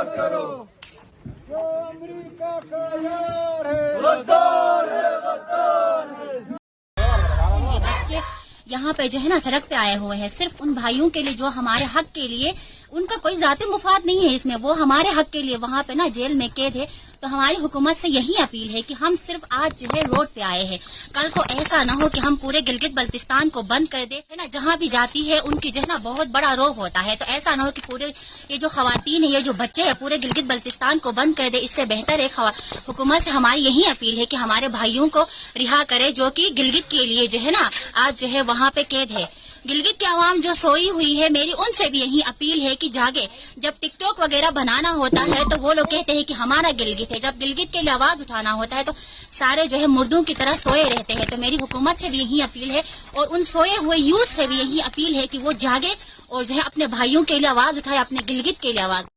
करो। जो अमेरिका का यार है गद्दार है, गद्दार है। ये बच्चे यहाँ पे जो है ना सड़क पे आए हुए हैं सिर्फ उन भाइयों के लिए जो हमारे हक के लिए, उनका कोई जाती मुफाद नहीं है इसमें, वो हमारे हक के लिए वहाँ पे ना जेल में कैद है। तो हमारी हुकूमत से यही अपील है कि हम सिर्फ आज जो है रोड पे आए हैं, कल को ऐसा ना हो कि हम पूरे गिलगित बल्तिस्तान को बंद कर दे, है ना। जहाँ भी जाती है उनकी जो है ना बहुत बड़ा रोग होता है, तो ऐसा ना हो कि पूरे ये जो खवातीन है, ये जो बच्चे हैं, पूरे गिलगित बल्तिस्तान को बंद कर दे। इससे बेहतर है हुकूमत से हमारी यही अपील है कि हमारे भाइयों को रिहा करे जो कि गिलगित के लिए जो है ना आज जो है वहाँ पे कैद है। गिलगित की आवाम जो सोई हुई है, मेरी उनसे भी यही अपील है कि जागे। जब टिकटॉक वगैरह बनाना होता है तो वो लोग कहते हैं कि हमारा गिलगित है, जब गिलगित के लिए आवाज उठाना होता है तो सारे जो है मुर्दों की तरह सोए रहते हैं। तो मेरी हुकूमत से भी यही अपील है और उन सोए हुए यूथ से भी यही अपील है कि वो जागे और जो है अपने भाइयों के लिए आवाज उठाए, अपने गिलगित के लिए आवाज।